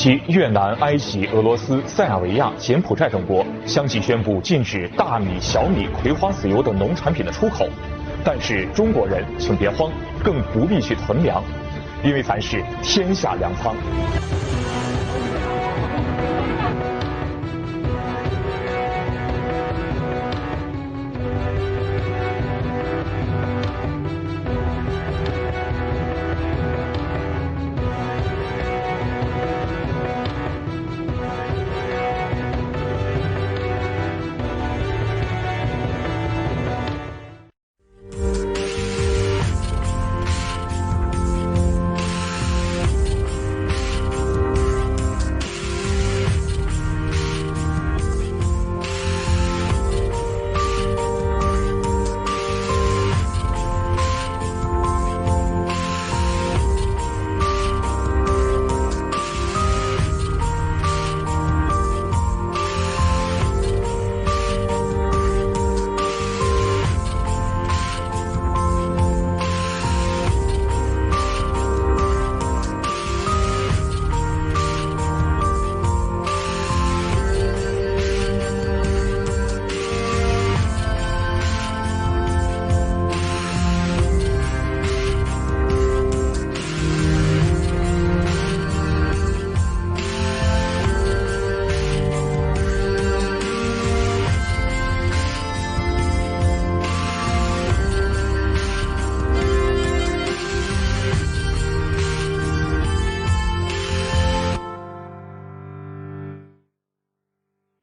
期，越南、埃及、俄罗斯、塞尔维亚、柬埔寨等国相继宣布禁止大米、小米、葵花籽油等农产品的出口。但是中国人请别慌，更不必去囤粮，因为凡事天下粮仓。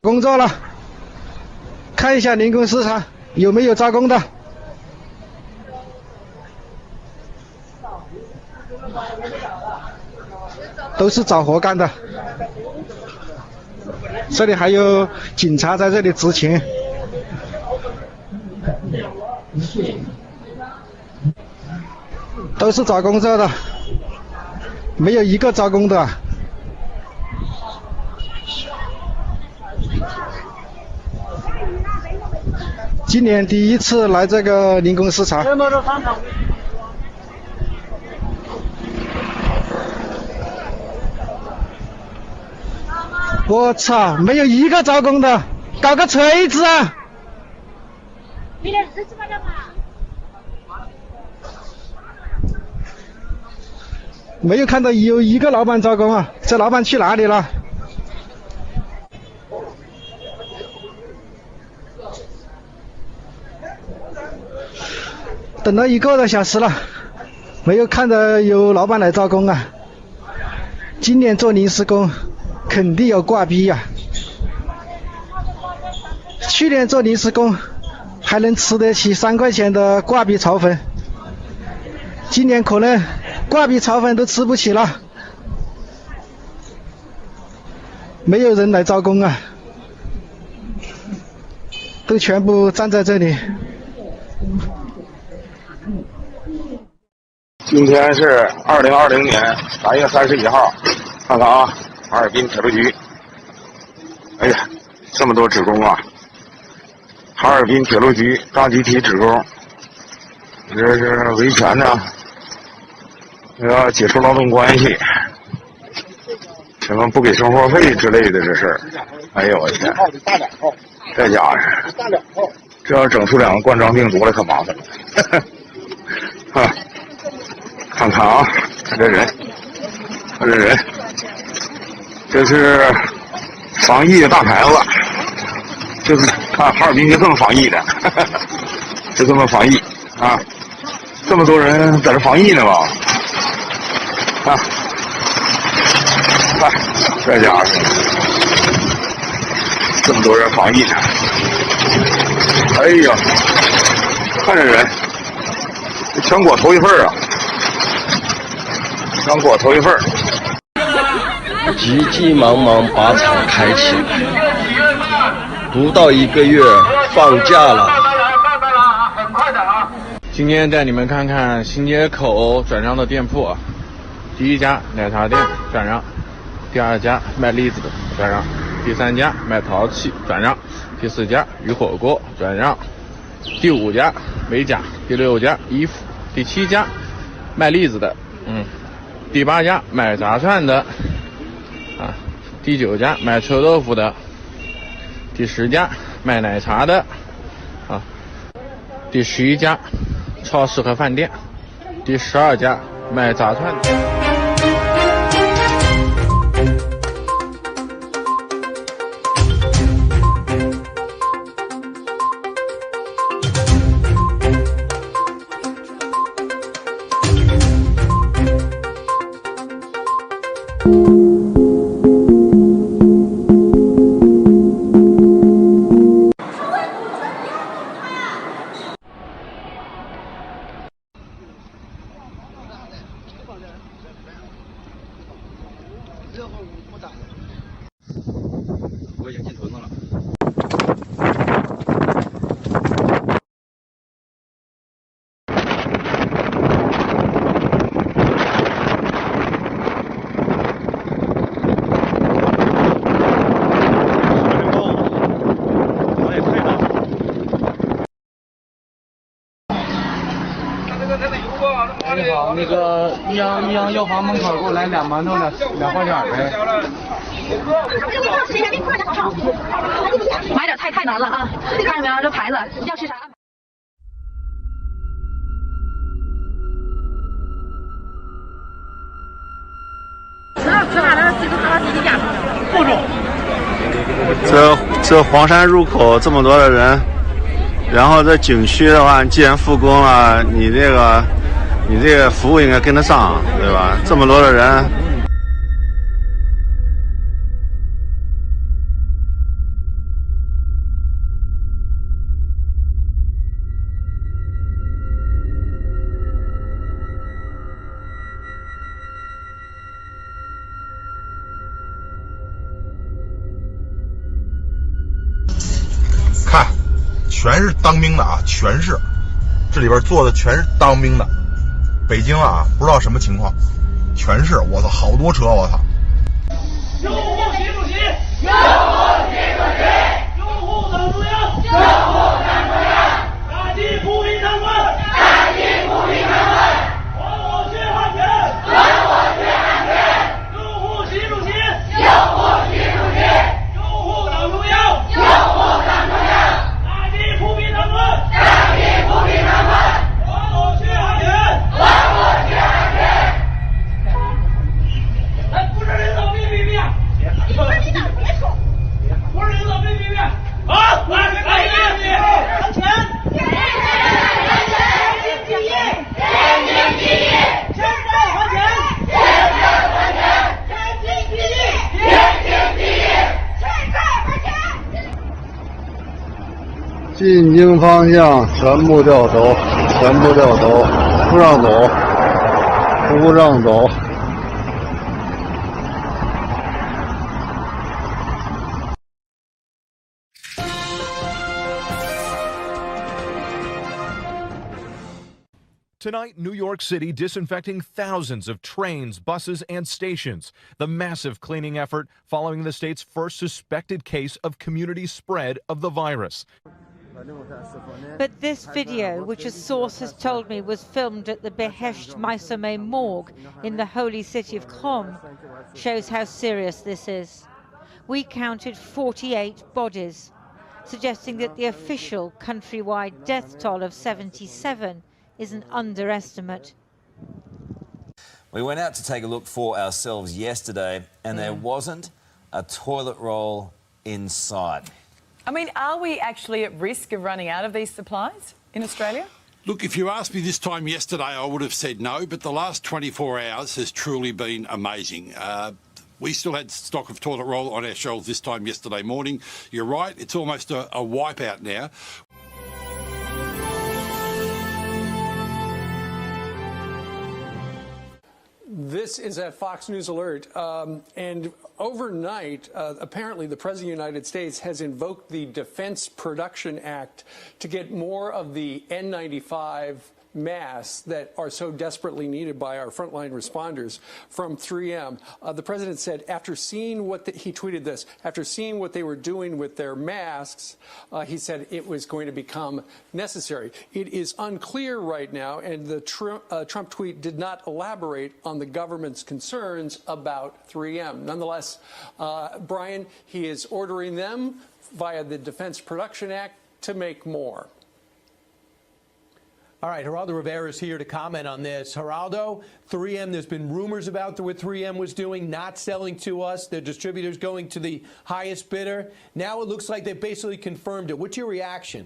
工作了，看一下零工市场有没有招工的。都是找活干的。这里还有警察在这里执勤。都是找工作的，没有一个招工的。今年第一次来这个零工市场。我操，没有一个招工的，搞个锤子啊！没有看到有一个老板招工啊，这老板去哪里了？等了1个多小时了，没有看到有老板来招工啊。今年做临时工肯定有挂逼呀。去年做临时工还能吃得起3块钱的挂逼炒粉，今年可能挂逼炒粉都吃不起了。没有人来招工啊，都全部站在这里。今天是2020年3月31号，看看啊，哈尔滨铁路局。哎呀，这么多职工啊！哈尔滨铁路局大集体职工，这是维权呢，要解除劳动关系，什么不给生活费之类的这事儿。哎呦我的天，这家伙，这要整出2个冠状病毒来可麻烦了。啊，看看啊，看这人，看这人，这是防疫的大牌子，就是看哈尔滨就这么防疫的，就这么防疫啊！这么多人在这防疫呢吧？啊，看这家伙，这么多人防疫呢！哎呀，看这人，这全国头一份啊！全国头一份。急急忙忙把厂开起来，不到1个月放假了。今天带你们看看新街口转让的店铺啊。第一家奶茶店转让，第2家卖栗子的转让，第3家卖陶器转让，第4家鱼火锅转让，第5家美甲，第6家衣服，第7家卖栗子的，第8家卖炸串的，啊，第9家卖臭豆腐的，第10家卖奶茶的，第11家超市和饭店，第12家卖炸串的。我已经进屯子了。你好，那个益阳药房门口给我来2馒头的2块钱呗。买点菜太难了啊！看见没有，这牌子要吃啥？吃啥的？自己拿自己家不中。这黄山入口这么多的人，然后这景区的话，既然复工了，你这个服务应该跟得上，对吧？这么多的人。看，全是当兵的啊，全是，这里边坐的全是当兵的。北京啊，不知道什么情况，全是，我操，好多车，我操！拥护习主席，拥护习主席，拥护党中央，拥护党中央，打击不平贪官，打击不平贪官，还我血汗钱，还我血汗钱，拥护习主席，拥护习主席，拥护党中央，拥护党中央，打击不平贪官，打击不平贪官，还我血汗钱，还我血汗钱。哎，不是领导别别别，不是领导别说，不是领导别别别，好，来别别，还钱，人民第一，人民第一，现在还钱，现在还钱，人民第一，人民第一，现在还钱。进京方向全部掉头，全部掉头，不让走，不让走。Tonight, New York City disinfecting thousands of trains, buses, and stations. The massive cleaning effort following the state's first suspected case of community spread of the virus. But this video, which a source has told me was filmed at the Behesht Maisome morgue in the holy city of Qom, shows how serious this is. We counted 48 bodies, suggesting that the official countrywide death toll of 77 is an underestimate. We went out to take a look for ourselves yesterday, and there wasn't a toilet roll in sight. I mean, are we actually at risk of running out of these supplies in Australia? Look, if you asked me this time yesterday, I would have said no, but the last 24 hours has truly been amazing. We still had stock of toilet roll on our shelves this time yesterday morning. You're right, it's almost a wipeout now. This is at Fox News Alert, and overnight, apparently the President of the United States has invoked the Defense Production Act to get more of the N95 masks that are so desperately needed by our frontline responders from 3M. The president said after seeing what he tweeted this, after seeing what they were doing with their masks, he said it was going to become necessary. It is unclear right now, and the Trump tweet did not elaborate on the government's concerns about 3M. Nonetheless, Brian, he is ordering them via the Defense Production Act to make more. All right, Geraldo Rivera is here to comment on this. Geraldo, 3M, there's been rumors about what 3M was doing, not selling to us, their distributors going to the highest bidder. Now it looks like they basically confirmed it. What's your reaction?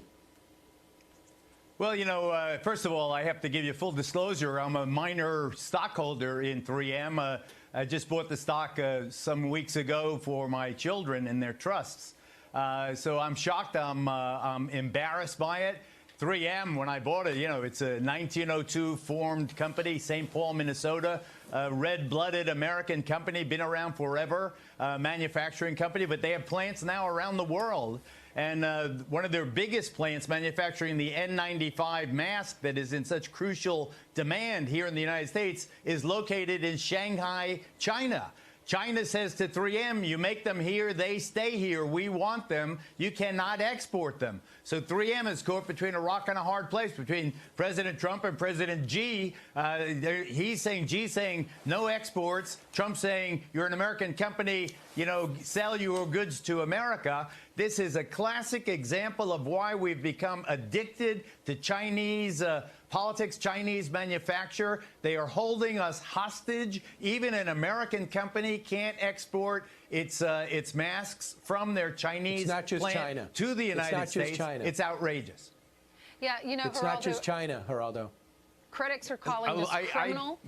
Well, you know, first of all, I have to give you full disclosure. I'm a minor stockholder in 3M. I just bought the stock some weeks ago for my children and their trusts. So I'm shocked. I'm embarrassed by it. 3M, when I bought it, you know, it's a 1902 formed company, St. Paul, Minnesota, red-blooded American company, been around forever, manufacturing company, but they have plants now around the world. And one of their biggest plants manufacturing the N95 mask that is in such crucial demand here in the United States is located in Shanghai, China. China says to 3M, you make them here, they stay here. We want them. You cannot export them. So 3M is caught between a rock and a hard place between President Trump and President Xi. Xi's saying no exports. Trump saying you're an American company, you know, sell your goods to America. This is a classic example of why we've become addicted to Chinese politics, Chinese manufacture. They are holding us hostage. Even an American company can't export its masks from their Chinese plant China. To the United States. China. It's outrageous. Yeah, you know, it's not just China, Geraldo. Critics are calling this criminal.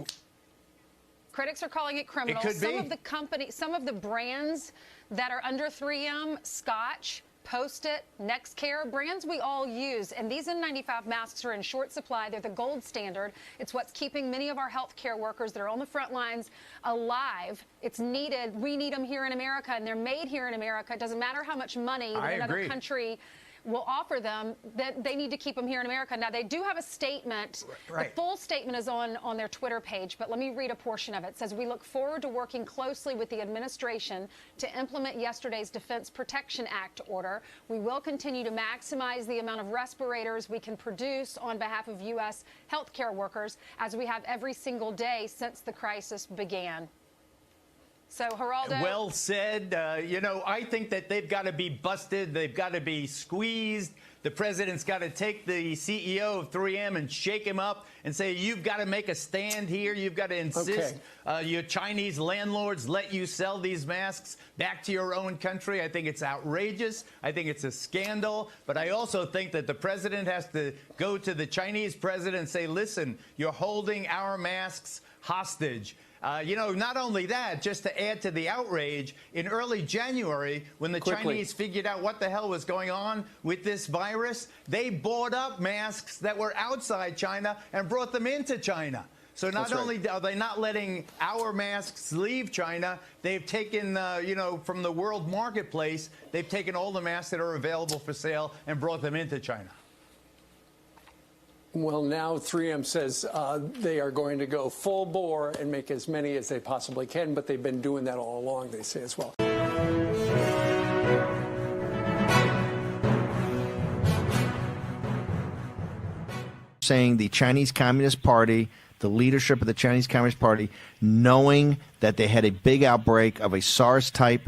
Critics are calling it criminal. Some of the brands that are under 3M, Scotch, Post-it, NextCare, brands we all use. And these N95 masks are in short supply. They're the gold standard. It's what's keeping many of our healthcare workers that are on the front lines alive. It's needed. We need them here in America, and they're made here in America. It doesn't matter how much money that another country will offer them, that they need to keep them here in America. Now, they do have a statement. Right. The full statement is on their Twitter page, but let me read a portion of it. It says, we look forward to working closely with the administration to implement yesterday's Defense Production Act order. We will continue to maximize the amount of respirators we can produce on behalf of U.S. healthcare workers, as we have every single day since the crisis began. So, Geraldo. Well said. You know, I think that they've got to be busted. They've got to be squeezed. The president's got to take the CEO of 3M and shake him up and say, you've got to make a stand here. You've got to insist your Chinese landlords let you sell these masks back to your own country. I think it's outrageous. I think it's a scandal. But I also think that the president has to go to the Chinese president and say, listen, you're holding our masks hostage. You know, not only that, just to add to the outrage, in early January, when the Chinese figured out what the hell was going on with this virus, they bought up masks that were outside China and brought them into China. So not only are they not letting our masks leave China, they've taken, you know, from the world marketplace, they've taken all the masks that are available for sale and brought them into China. Well, now 3M says they are going to go full bore and make as many as they possibly can, but they've been doing that all along, they say as well. Saying the Chinese Communist Party, the leadership of the Chinese Communist Party, knowing that they had a big outbreak of a SARS-type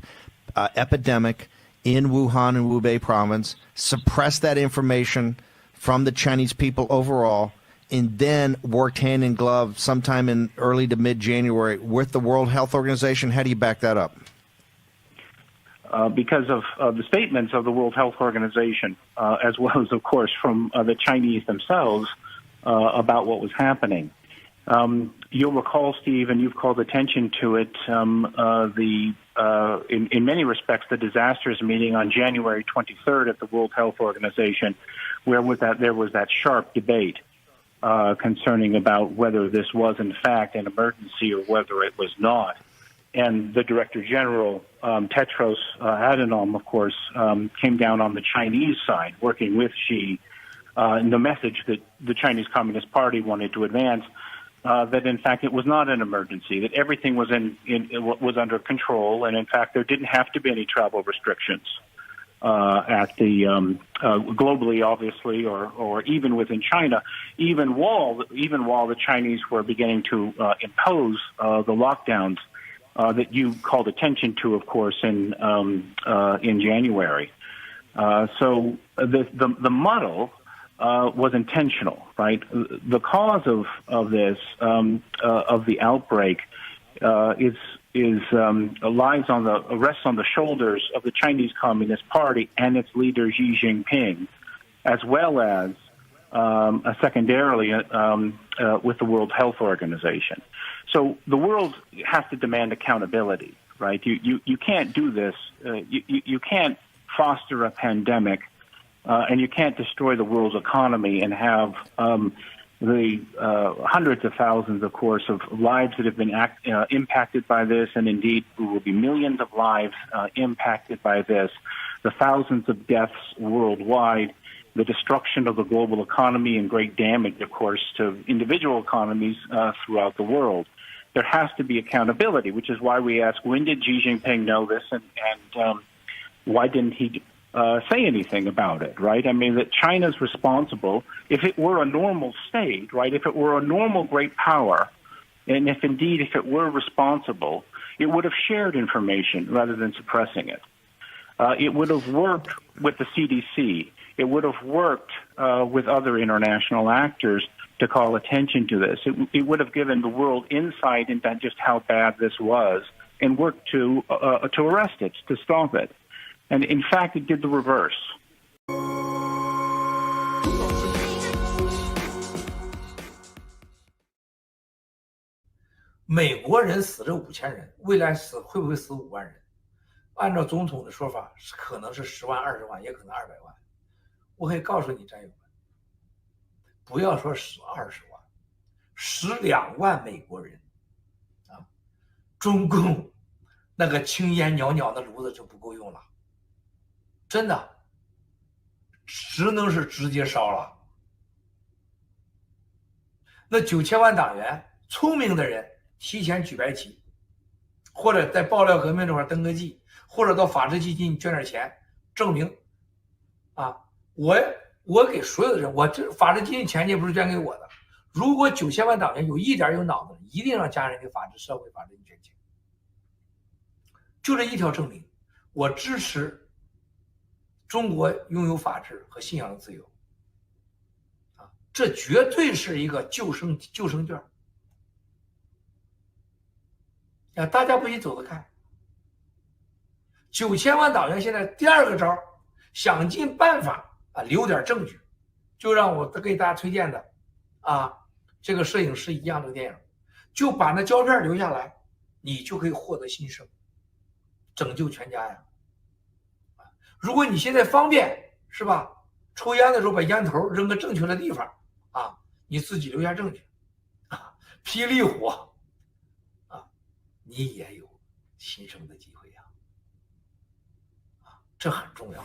epidemic in Wuhan and Hubei province, suppressed that information from the Chinese people overall, and then worked hand in glove sometime in early to mid-January with the World Health Organization. How do you back that up? Because of the statements of the World Health Organization, as well as, of course, from the Chinese themselves about what was happening. You'll recall, Steve, and you've called attention to it, in many respects, the disastrous meeting on January 23rd at the World Health Organization, where there was that sharp debate concerning about whether this was, in fact, an emergency or whether it was not. And the Director General, Tedros Adhanom, of course, came down on the Chinese side, working with Xi the message that the Chinese Communist Party wanted to advance, that in fact it was not an emergency, that everything was was under control, and in fact there didn't have to be any travel restrictions at the globally, obviously, or even within China, even while the Chinese were beginning to impose the lockdowns that you called attention to, of course, in January. So the muddle was intentional, right? The cause of this of the outbreak rests on the shoulders of the Chinese Communist Party and its leader Xi Jinping, as well as secondarily with the World Health Organization. So the world has to demand accountability, right? You can't do this. You can't foster a pandemic, and you can't destroy the world's economy and have the hundreds of thousands, of course, of lives that have been impacted by this, and indeed there will be millions of lives impacted by this, the thousands of deaths worldwide, the destruction of the global economy, and great damage, of course, to individual economies throughout the world. There has to be accountability, which is why we ask, when did Xi Jinping know this, and why didn't he say anything about it, right? I mean, that China's responsible. If it were a normal state, right, if it were a normal great power, and if it were responsible, it would have shared information rather than suppressing it. It would have worked with the CDC. It would have worked with other international actors to call attention to this. It would have given the world insight into just how bad this was and worked to arrest it, to stop it. And in fact, it did the reverse. 美国人死了5000人，未来会不会死5万人？按照总统的说法，可能是10万、20万，也可能200万。我可以告诉你，战友们，不要说死20万，12万美国人啊，中共那个青烟袅袅的炉子就不够用了，真的，只能是直接烧了。那9000万党员，聪明的人提前举白旗，或者在爆料革命这块登个记，或者到法治基金捐点钱，证明啊，我给所有的人，我这法治基金钱也不是捐给我的。如果9000万党员有一点有脑子，一定让家人给法治社会法治捐钱。就这一条证明，我支持中国拥有法治和信仰的自由。啊，这绝对是一个救生券。啊，大家不许走得开。9000万党员现在第二个招，想尽办法啊留点证据，就让我给大家推荐的啊这个摄影师一样的电影，就把那胶片留下来，你就可以获得新生，拯救全家呀。如果你现在方便是吧，抽烟的时候把烟头扔个正确的地方啊，你自己留下证据啊，霹雳火啊，你也有新生的机会呀，啊，这很重要。